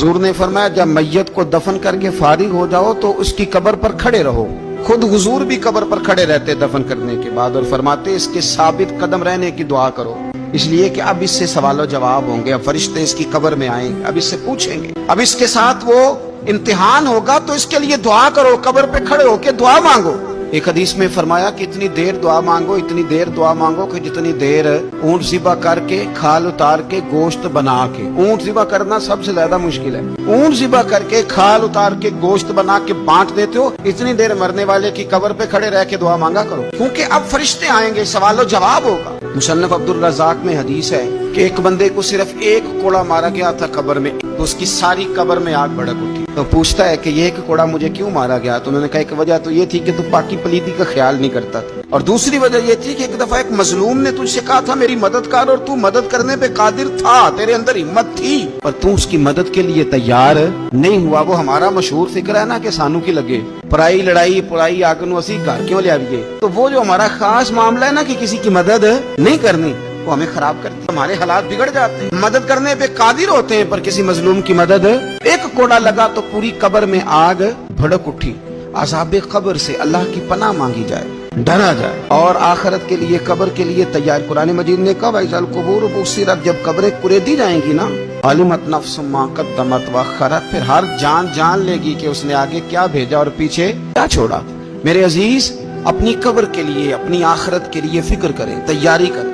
حضور نے فرمایا جب میت کو دفن کر کے فارغ ہو جاؤ تو اس کی قبر پر کھڑے رہو. خود حضور بھی قبر پر کھڑے رہتے دفن کرنے کے بعد اور فرماتے اس کے ثابت قدم رہنے کی دعا کرو، اس لیے کہ اب اس سے سوال و جواب ہوں گے. اب فرشتے اس کی قبر میں آئیں گے، اب اس سے پوچھیں گے، اب اس کے ساتھ وہ امتحان ہوگا، تو اس کے لیے دعا کرو، قبر پہ کھڑے ہو کے دعا مانگو. ایک حدیث میں فرمایا کہ اتنی دیر دعا مانگو، اتنی دیر دعا مانگو کہ جتنی دیر اونٹ ذبح کر کے کھال اتار کے گوشت بنا کے، اونٹ ذبح کرنا سب سے زیادہ مشکل ہے، اونٹ ذبح کر کے کھال اتار کے گوشت بنا کے بانٹ دیتے ہو، اتنی دیر مرنے والے کی قبر پہ کھڑے رہ کے دعا مانگا کرو، کیونکہ اب فرشتے آئیں گے، سوال و جواب ہوگا. مصنف عبدالرزاق میں حدیث ہے کہ ایک بندے کو صرف ایک کوڑا مارا گیا تھا قبر میں، تو اس کی ساری قبر میں آگ بھڑک اٹھی. تو پوچھتا ہے کہ یہ ایک کوڑا مجھے کیوں مارا گیا؟ تو انہوں نے کہا ایک وجہ تو یہ تھی کہ تو پاکی پلیتی کا خیال نہیں کرتا تھا، اور دوسری وجہ یہ تھی کہ ایک دفعہ ایک مظلوم نے تجھ سے کہا تھا میری مدد کر، اور تو مدد کرنے پہ قادر تھا، تیرے اندر ہمت تھی، پر تو اس کی مدد کے لیے تیار نہیں ہوا. وہ ہمارا مشہور فکر ہے نا کہ سانو کی لگے پرائی لڑائی پرائی آگ نو اسی گھر کیوں لے آئیے. تو وہ جو ہمارا خاص معاملہ ہے نا کہ کسی کی مدد نہیں کرنی، وہ ہمیں خراب کرتی ہے، ہمارے حالات بگڑ جاتے ہیں. مدد کرنے پہ قادر ہوتے ہیں پر کسی مظلوم کی مدد، ایک کوڑا لگا تو پوری قبر میں آگ بھڑک اٹھی. عذاب قبر سے اللہ کی پناہ مانگی جائے، ڈرا جائے، اور آخرت کے لیے قبر کے لیے تیار. قرآن مجید نے کہا وَإِذَا الْقُبُورُ بُعْثِرَتْ، جب قبریں کریدی جائیں گی نا، عَلِمَتْ نَفْسٌ مَا قَدَّمَتْ وَأَخَّرَتْ، پھر ہر جان لے گی کہ اس نے آگے کیا بھیجا اور پیچھے کیا چھوڑا. میرے عزیز، اپنی قبر کے لیے اپنی آخرت کے لیے فکر کریں، تیاری کریں.